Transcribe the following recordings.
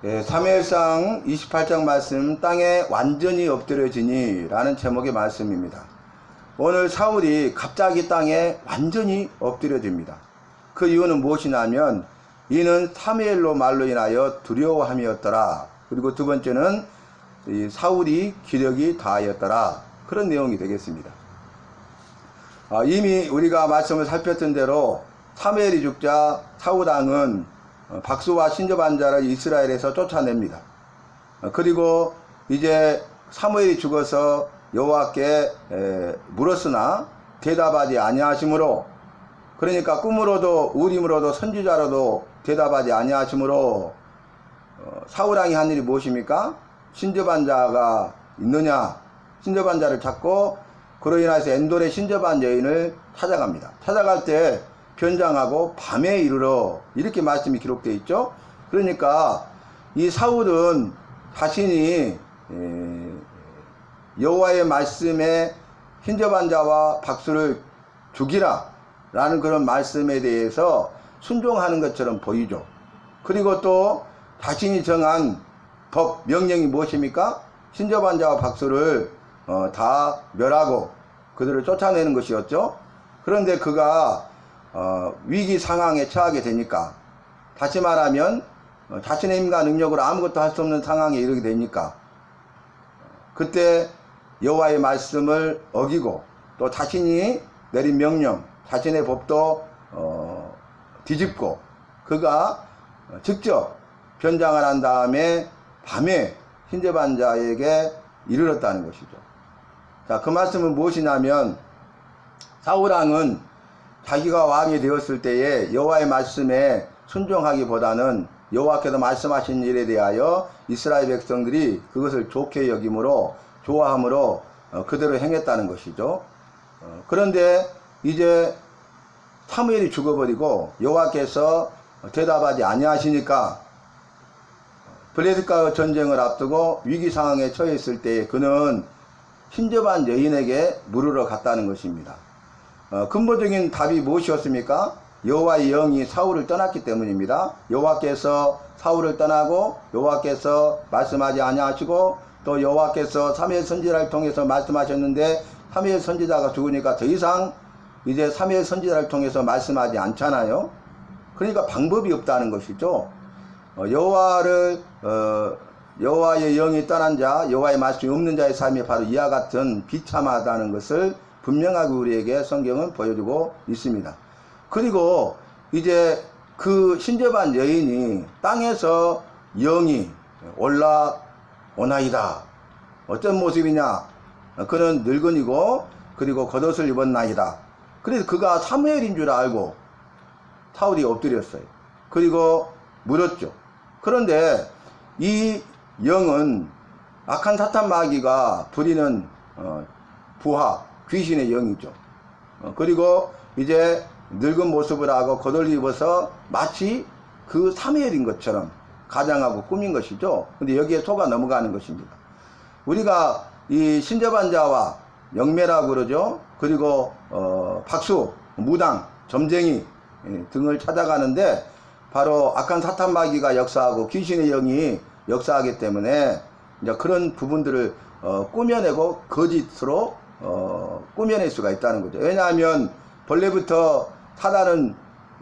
사무엘상 28장 말씀, 땅에 완전히 엎드려지니 라는 제목의 말씀입니다. 오늘 사울이 갑자기 땅에 완전히 엎드려집니다. 그 이유는 무엇이냐면 이는 사무엘로 말로 인하여 두려워함이었더라. 그리고 두 번째는 사울이 기력이 다하였더라. 그런 내용이 되겠습니다. 이미 우리가 말씀을 살폈던 대로 사무엘이 죽자 사울 왕은 박수와 신접한 자를 이스라엘에서 쫓아냅니다. 그리고 이제 사무엘이 죽어서 여호와께 물었으나 대답하지 아니하시므로, 그러니까 꿈으로도 우림으로도 선지자로도 대답하지 아니하시므로 사울 왕이 한 일이 무엇입니까? 신접한 자가 있느냐, 신접한 자를 찾고 그로 인해서 엔돌의 신접한 여인을 찾아갑니다. 찾아갈 때 변장하고 밤에 이르러, 이렇게 말씀이 기록되어 있죠. 그러니까 이 사울은 자신이 여호와의 말씀에 신접한 자와 박수를 죽이라 라는 그런 말씀에 대해서 순종하는 것처럼 보이죠. 그리고 또 자신이 정한 법, 명령이 무엇입니까? 신접한 자와 박수를 다 멸하고 그들을 쫓아내는 것이었죠. 그런데 그가 위기 상황에 처하게 되니까, 다시 말하면 자신의 힘과 능력으로 아무것도 할 수 없는 상황에 이르게 되니까, 그때 여호와의 말씀을 어기고 또 자신이 내린 명령, 자신의 법도 뒤집고 그가 직접 변장을 한 다음에 밤에 신접한 자에게 이르렀다는 것이죠. 자, 그 말씀은 무엇이냐면 사울 왕은 자기가 왕이 되었을 때에 여호와의 말씀에 순종하기보다는 여호와께서 말씀하신 일에 대하여 이스라엘 백성들이 그것을 좋게 여김으로, 좋아함으로 그대로 행했다는 것이죠. 그런데 이제 사무엘이 죽어버리고 여호와께서 대답하지 아니하시니까 블레셋과 전쟁을 앞두고 위기 상황에 처했을 때에 그는 신접한 여인에게 물으러 갔다는 것입니다. 근본적인 답이 무엇이었습니까? 여호와의 영이 사울을 떠났기 때문입니다. 여호와께서 사울을 떠나고 여호와께서 말씀하지 아니하시고 또 여호와께서 사무엘 선지자를 통해서 말씀하셨는데 사무엘 선지자가 죽으니까 더 이상 이제 사무엘 선지자를 통해서 말씀하지 않잖아요. 그러니까 방법이 없다는 것이죠. 여호와의 영이 떠난 자, 여호와의 말씀이 없는 자의 삶이 바로 이와 같은 비참하다는 것을 분명하게 우리에게 성경은 보여주고 있습니다. 그리고 이제 그 신접한 여인이 땅에서 영이 올라오나이다. 어떤 모습이냐? 그는 늙은이고 그리고 겉옷을 입었나이다. 그래서 그가 사무엘인 줄 알고 사울이 엎드렸어요. 그리고 물었죠. 그런데 이 영은 악한 사탄 마귀가 부리는 부하, 귀신의 영이죠. 그리고 이제 늙은 모습을 하고 겉옷을 입어서 마치 그 사무엘인 것처럼 가장하고 꾸민 것이죠. 근데 여기에 속아 넘어가는 것입니다. 우리가 이 신접한 자와 영매라고 그러죠. 그리고 박수, 무당, 점쟁이 등을 찾아가는데 바로 악한 사탄 마귀가 역사하고 귀신의 영이 역사하기 때문에 이제 그런 부분들을 꾸며내고 거짓으로 꾸며낼 수가 있다는 거죠. 왜냐하면 본래부터 사단은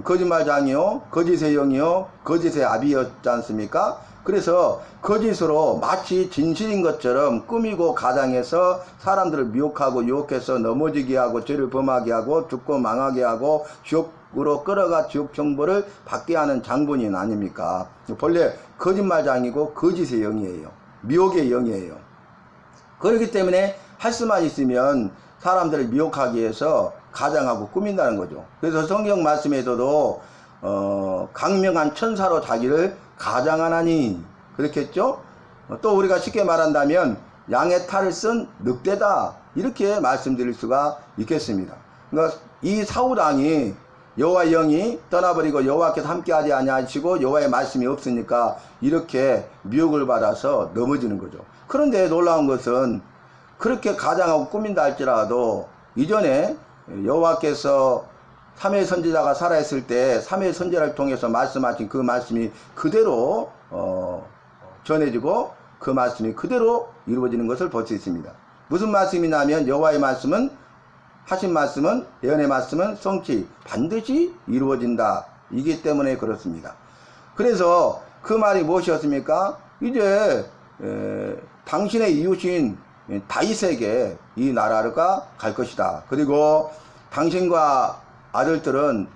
거짓말장이요, 거짓의 영이요, 거짓의 아비였지 않습니까? 그래서 거짓으로 마치 진실인 것처럼 꾸미고 가장해서 사람들을 미혹하고 유혹해서 넘어지게 하고 죄를 범하게 하고 죽고 망하게 하고 지옥으로 끌어가 지옥 정보를 받게 하는 장본인 아닙니까? 본래 거짓말장이고 거짓의 영이에요. 미혹의 영이에요. 그렇기 때문에 할 수만 있으면 사람들을 미혹하기 위해서 가장하고 꾸민다는 거죠. 그래서 성경 말씀에서도 강명한 천사로 자기를 가장하나니 그렇게 했죠. 또 우리가 쉽게 말한다면 양의 탈을 쓴 늑대다, 이렇게 말씀드릴 수가 있겠습니다. 그러니까 이 사울 왕이 여호와의 영이 떠나버리고 여호와께서 함께하지 아니하시고 여호와의 말씀이 없으니까 이렇게 미혹을 받아서 넘어지는 거죠. 그런데 놀라운 것은 그렇게 가장하고 꾸민다 할지라도 이전에 여호와께서 사무엘 선지자가 살아있을 때 사무엘 선지자를 통해서 말씀하신 그 말씀이 그대로 전해지고 그 말씀이 그대로 이루어지는 것을 볼 수 있습니다. 무슨 말씀이냐면 여호와의 말씀은 하신 말씀은 예언의 말씀은 성취 반드시 이루어진다. 이기 때문에 그렇습니다. 그래서 그 말이 무엇이었습니까? 이제 당신의 이웃인 다윗에게 이 나라가 갈 것이다. 그리고 당신과 아들들은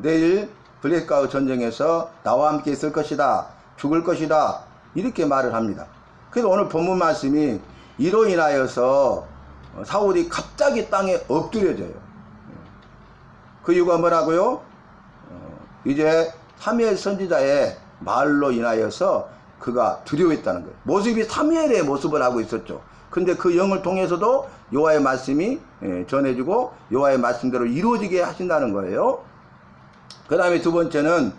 내일 블레셋과의 전쟁에서 나와 함께 있을 것이다. 죽을 것이다. 이렇게 말을 합니다. 그래서 오늘 본문 말씀이 이로 인하여서 사울이 갑자기 땅에 엎드려져요. 그 이유가 뭐라고요? 이제 사무엘 선지자의 말로 인하여서 그가 두려워했다는 거예요. 모습이 사무엘의 모습을 하고 있었죠. 근데 그 영을 통해서도 여호와의 말씀이 전해지고 여호와의 말씀대로 이루어지게 하신다는 거예요. 그 다음에 두 번째는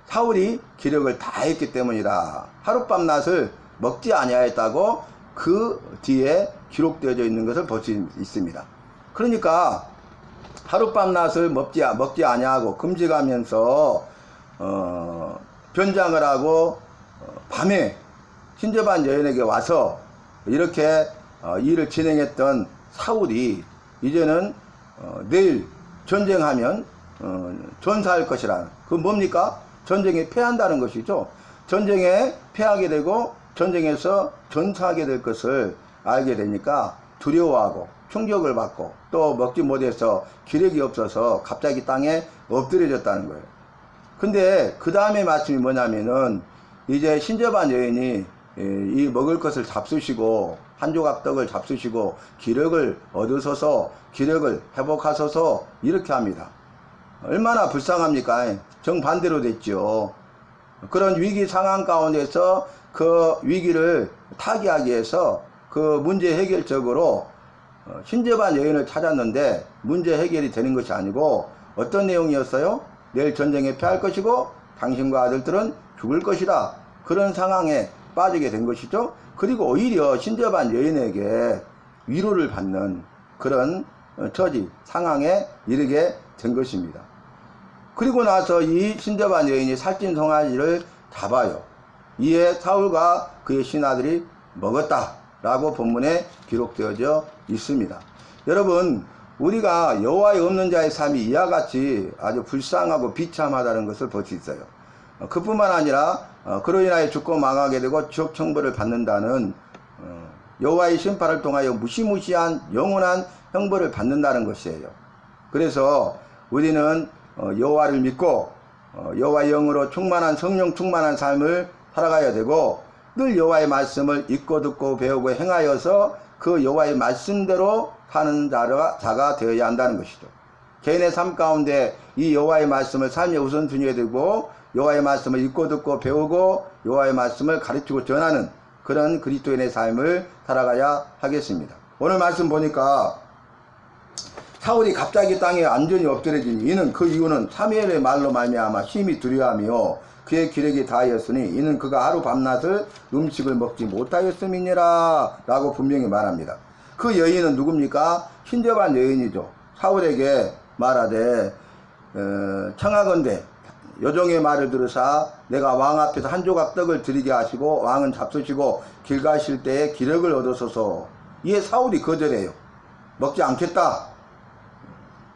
사울이 기력을 다했기 때문이다. 하룻밤 낮을 먹지 아니하였다고 그 뒤에 기록되어져 있는 것을 볼 수 있습니다. 그러니까 하룻밤 낮을 먹지 아니하고 금식하면서 변장을 하고 밤에 신재반 여인에게 와서 이렇게 일을 진행했던 사울이 이제는 내일 전쟁하면 전사할 것이라는, 그 뭡니까? 전쟁에 패한다는 것이죠. 전쟁에 패하게 되고 전쟁에서 전사하게 될 것을 알게 되니까 두려워하고 충격을 받고 또 먹지 못해서 기력이 없어서 갑자기 땅에 엎드려졌다는 거예요. 근데 그 다음에 말씀이 뭐냐면은 이제 신재반 여인이 이 먹을 것을 잡수시고 한 조각 떡을 잡수시고 기력을 얻으소서, 기력을 회복하소서 이렇게 합니다. 얼마나 불쌍합니까? 정반대로 됐죠. 그런 위기 상황 가운데서 그 위기를 타개하기 위해서 그 문제 해결적으로 신재반 여인을 찾았는데 문제 해결이 되는 것이 아니고 어떤 내용이었어요? 내일 전쟁에 패할 것이고 당신과 아들들은 죽을 것이다. 그런 상황에 빠지게 된 것이죠. 그리고 오히려 신재반 여인에게 위로를 받는 그런 처지, 상황에 이르게 된 것입니다. 그리고 나서 이 신재반 여인이 살찐 송아지를 잡아요. 이에 사울과 그의 신하들이 먹었다 라고 본문에 기록되어져 있습니다. 여러분, 우리가 여호와의 없는 자의 삶이 이와 같이 아주 불쌍하고 비참하다는 것을 볼 수 있어요. 그뿐만 아니라 그로 인하여 죽고 망하게 되고 지옥 형벌을 받는다는 여호와의 심판을 통하여 무시무시한 영원한 형벌을 받는다는 것이에요. 그래서 우리는 여호와를 믿고 여호와의 영으로 충만한 성령 충만한 삶을 살아가야 되고 늘 여호와의 말씀을 읽고 듣고 배우고 행하여서 그 여호와의 말씀대로 사는 자가 되어야 한다는 것이죠. 개인의 삶 가운데 이 여호와의 말씀을 삶의 우선순위에 두고 여호와의 말씀을 읽고 듣고 배우고 여호와의 말씀을 가르치고 전하는 그런 그리스도인의 삶을 살아가야 하겠습니다. 오늘 말씀 보니까 사울이 갑자기 땅에 완전히 엎드려진 이는 그 이유는 사무엘의 말로 말미암아 심히 두려워하며 그의 기력이 다하였으니 이는 그가 하루 밤낮을 음식을 먹지 못하였음이니라 라고 분명히 말합니다. 그 여인은 누굽니까? 신재반 여인이죠. 사울에게 말하되 청하건대 여종의 말을 들으사 내가 왕 앞에서 한 조각 떡을 드리게 하시고 왕은 잡수시고 길 가실 때에 기력을 얻으소서. 이에 사울이 거절해요. 먹지 않겠다.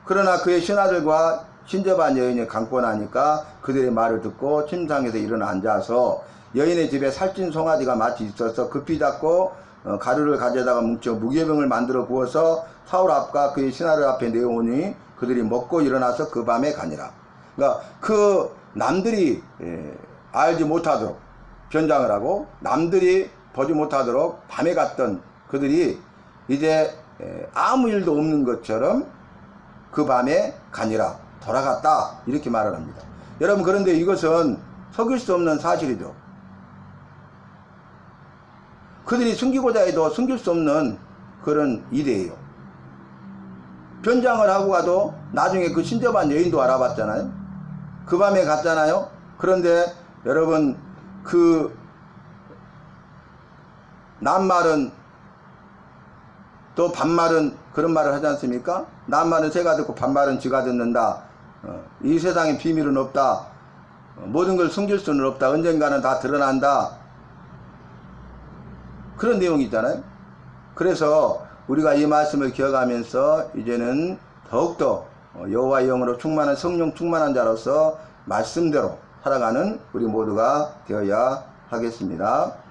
그러나 그의 신하들과 신재반 여인이 강권하니까 그들의 말을 듣고 침상에서 일어나 앉아서 여인의 집에 살찐 송아지가 마치 있어서 급히 잡고 가루를 가져다가 뭉쳐 무교병을 만들어 부어서 사울 앞과 그의 신하들 앞에 내오니 그들이 먹고 일어나서 그 밤에 가니라. 그러니까 그 남들이 알지 못하도록 변장을 하고 남들이 보지 못하도록 밤에 갔던 그들이 이제 아무 일도 없는 것처럼 그 밤에 가니라, 돌아갔다, 이렇게 말을 합니다. 여러분, 그런데 이것은 속일 수 없는 사실이죠. 그들이 숨기고자 해도 숨길 수 없는 그런 일이에요. 변장을 하고 가도 나중에 그 신재반 여인도 알아봤잖아요. 그 밤에 갔잖아요. 그런데 여러분, 그 낱말은 또 반말은 그런 말을 하지 않습니까? 낱말은 새가 듣고 반말은 쥐가 듣는다. 이 세상에 비밀은 없다. 모든 걸 숨길 수는 없다. 언젠가는 다 드러난다. 그런 내용이 있잖아요. 그래서 우리가 이 말씀을 기억하면서 이제는 더욱더 여호와의 영으로 충만한 성령 충만한 자로서 말씀대로 살아가는 우리 모두가 되어야 하겠습니다.